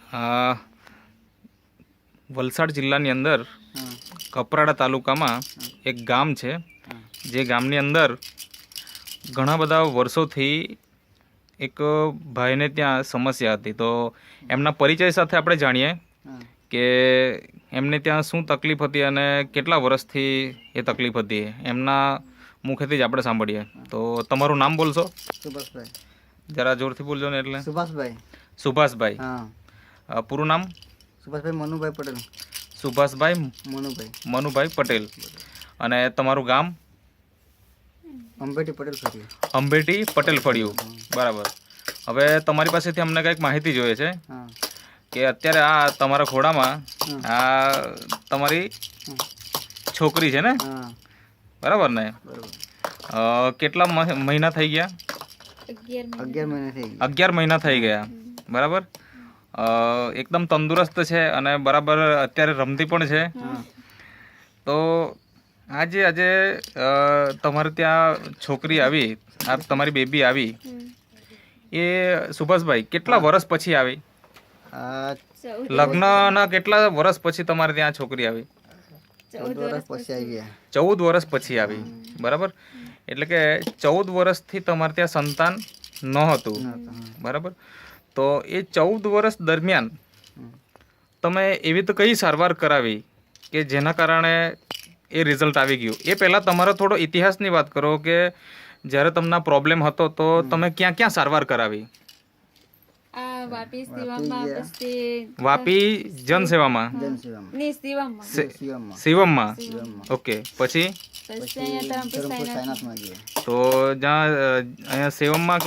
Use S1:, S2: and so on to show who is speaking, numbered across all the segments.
S1: આ વલસાડ જિલ્લાની અંદર કપરાડા તાલુકામાં એક ગામ છે, જે ગામની અંદર ઘણા બધા વર્ષોથી એક ભાઈને ત્યાં સમસ્યા હતી. તો એમના પરિચય સાથે આપણે જાણીએ કે એમને ત્યાં શું તકલીફ હતી અને કેટલા વર્ષથી એ તકલીફ હતી. એમના મુખેથી જ આપણે સાંભળીએ. તો તમારું નામ બોલશો?
S2: સુભાષભાઈ.
S1: જરા જોરથી બોલજો ને. એટલે
S2: સુભાષભાઈ.
S1: સુભાષભાઈ.
S2: હા.
S1: પૂરું નામ?
S2: સુભાષભાઈ મનુભાઈ પટેલ.
S1: સુભાષભાઈ મનુભાઈ પટેલ. અને તમારું ગામ?
S2: અંબેટી પટેલ ફળિયું.
S1: અંબેટી પટેલ ફળિયું. બરાબર. હવે તમારી પાસેથી અમને કંઈક માહિતી જોઈએ છે કે અત્યારે આ તમારા ખોડામાં આ તમારી છોકરી છે ને, બરાબર ને? કેટલા મહિના થઈ ગયા?
S2: 11 મહિના થઈ ગયા.
S1: 11 મહિના થઈ ગયા. બરાબર. એકદમ તંદુરસ્ત છે અને બરાબર અત્યારે રમતી પણ છે. તો આજે તમારે ત્યાં છોકરી આવી, આ તમારી બેબી આવી, એ સુભાષભાઈ કેટલા વર્ષ પછી આવી? લગ્નના કેટલા વર્ષ પછી તમારે ત્યાં છોકરી આવી?
S2: 14 વર્ષ પછી આવી.
S1: 14 વર્ષ પછી આવી. બરાબર. એટલે કે 14 વર્ષથી તમારે ત્યાં સંતાન નહોતું. બરાબર. તો એ 14 વર્ષ દરમિયાન તમે એવી તો કઈ સારવાર કરાવી કે જેના કારણે એ રિઝલ્ટ આવી ગયું? એ પહેલાં તમારો થોડો ઇતિહાસની વાત કરો કે જ્યારે તમને પ્રોબ્લેમ હતો તો તમે ક્યાં ક્યાં સારવાર કરાવી? વાપી જનસેવામાં, શિવમમાં. ઓકે. પછી તો જ્યાં અહીંયા શિવમમાં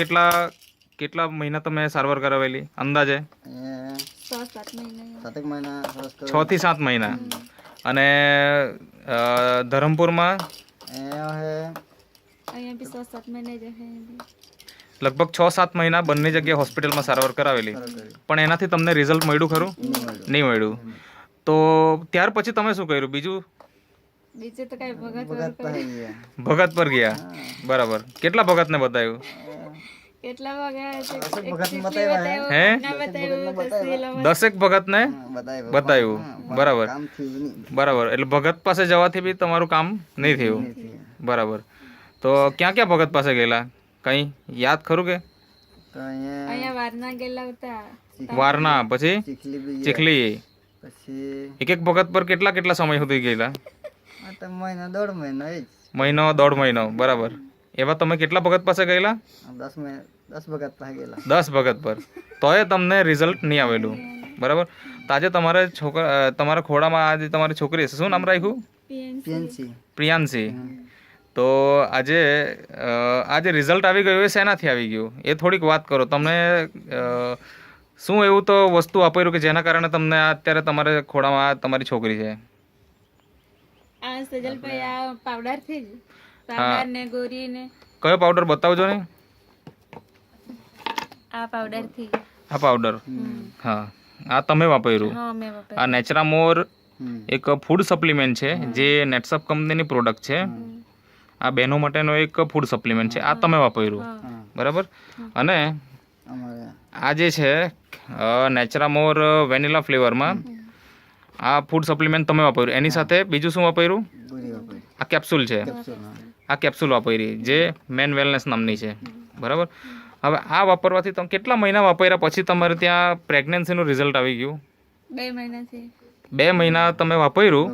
S1: કેટલા મહિના તમે સારવાર કરાવેલી અંદાજે? 6 થી 7 મહિના. અને ધરમપુરમાં લગભગ 6-7 મહિના બંને જગ્યાએ હોસ્પિટલમાં સારવાર કરાવેલી. પણ એનાથી તમને રિઝલ્ટ મળ્યું ખરું? નહીં મળ્યું. તો ત્યાર પછી તમે શું કર્યું બીજું? ભગત પર ગયા. બરાબર. કેટલા ભગતને બતાવ્યું? હે? 10 ભગતને બતાવ્યું. બરાબર. બરાબર. એટલે ભગત પાસે જવાથી બી તમારું કામ નહીં થયું. બરાબર. તો ક્યાં ક્યાં ભગત પાસે ગયેલા? કઈ યાદ ખરું કે? વારના, પછી ચીખલી. એક ભગત પર કેટલા સમય સુધી ગયેલા? મહિનો 1.5 મહિનો. બરાબર. એવા તમે કેટલા ભગત પાસે ગયેલા? 10 ભગત પર. તોય તમને રિઝલ્ટ નહીં આવેલું. બરાબર. તો આજે તમારા ખોડામાં આજે તમારી છોકરી છે, શું નામ રાખ્યું? પ્રિયાંશી. તો આજે રિઝલ્ટ આવી ગયું, એ શેનાથી આવી ગયું એ થોડીક વાત કરો. તમને શું એવું તો વસ્તુ વાપર્યું કે જેના કારણે તમને અત્યારે તમારે ખોડામાં તમારી છોકરી છે? કયો પાવડર બતાવજો ને. આ પાવડર. હા, આ તમે વાપર્યું. આ નેચરામોર એક ફૂડ સપ્લિમેન્ટ છે, જે નેટસપ કંપનીની પ્રોડક્ટ છે. આ બહેનો માટેનો એક ફૂડ સપ્લિમેન્ટ છે. આ તમે વાપર્યું. બરાબર. અને આ જે છે નેચરામોર વેનીલા ફ્લેવરમાં આ ફૂડ સપ્લિમેન્ટ તમે વાપર્યું. એની સાથે બીજું શું વાપર્યું? આ કેપ્સ્યુલ છે. આ કેપ્સ્યુલ વાપરી, જે મેન વેલનેસ નામની છે. બરાબર. હવે આ વાપરવાથી તમે કેટલા મહિના વાપર્યા પછી તમારે ત્યાં પ્રેગ્નન્સીનું રિઝલ્ટ આવી ગયું? 2 મહિના તમે વાપર્યું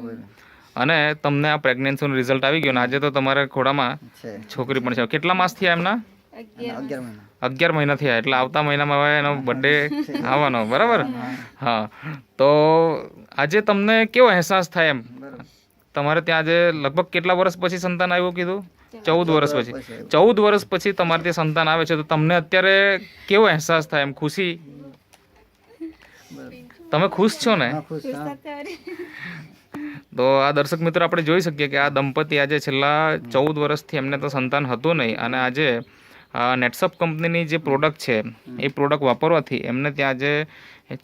S1: અને તમને આ પ્રેગ્નન્સીનું રિઝલ્ટ આવી ગયું. અને આજે તો તમારા ખોડામાં છોકરી પણ છે. કેટલા માસ થયા એમના? 11 મહિના થયા. એટલે આવતા મહિનામાં હવે એનો બર્થડે આવવાનો. બરાબર. હા. તો આજે તમને કેવો અહેસાસ થાય એમ? તમારે ત્યાં આજે લગભગ કેટલા વર્ષ પછી સંતાન આવ્યું કીધું? 14 વર્ષ પછી. 14 વર્ષ પછી તમારે ત્યાં સંતાન આવે છે. તો તમને અત્યારે કેવો અહેસાસ થાય એમ? ખુશી? તમે ખુશ છો ને? તો આ દર્શક મિત્રો આપણે જોઈ શકીએ કે આ દંપતી આજે છેલ્લા 14 વર્ષથી એમને તો સંતાન હતું નહીં, અને આજે નેટસપ કંપનીની જે પ્રોડક્ટ છે એ પ્રોડક્ટ વાપરવાથી એમને ત્યાં આજે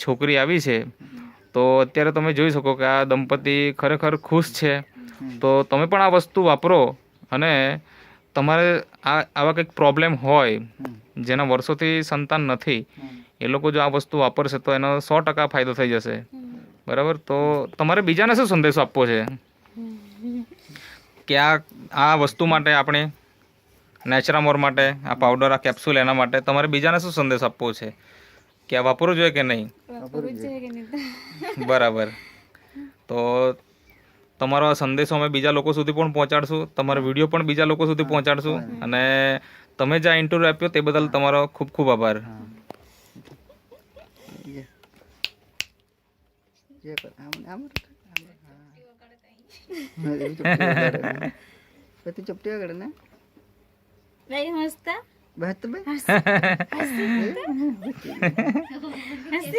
S1: છોકરી આવી છે. તો અત્યારે તમે જોઈ શકો કે આ દંપતી ખરેખર ખુશ છે. તો તમે પણ આ વસ્તુ વાપરો. અને તમારે આવા કંઈક પ્રોબ્લેમ હોય જેના વર્ષોથી સંતાન નથી, એ લોકો જો આ વસ્તુ વાપરશે તો એનો 100% ફાયદો થઈ જશે. બરાબર. તો તમારે બીજાને શું સંદેશો આપવો છે કે આ વસ્તુ માટે આપણે નેચરામોર માટે આ પાવડર આ કેપ્સ્યુલ એના માટે તમારે બીજાને શું સંદેશ આપવો છે કે આ વાપરવું જોઈએ કે નહીં? બરાબર. તો તમારો આ સંદેશો અમે બીજા લોકો સુધી પણ પહોંચાડશું, તમારો વિડીયો પણ બીજા લોકો સુધી પહોંચાડશું. અને તમે જે આ ઇન્ટરવ્યૂ આપ્યો તે બદલ તમારો ખૂબ ખૂબ આભાર.
S2: ચપટી આગળ ને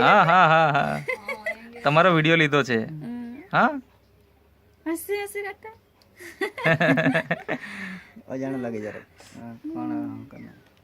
S1: હા હા હા હા તમારો વિડીયો લીધો છે. હા
S2: અજાણ લાગે જરા કોણ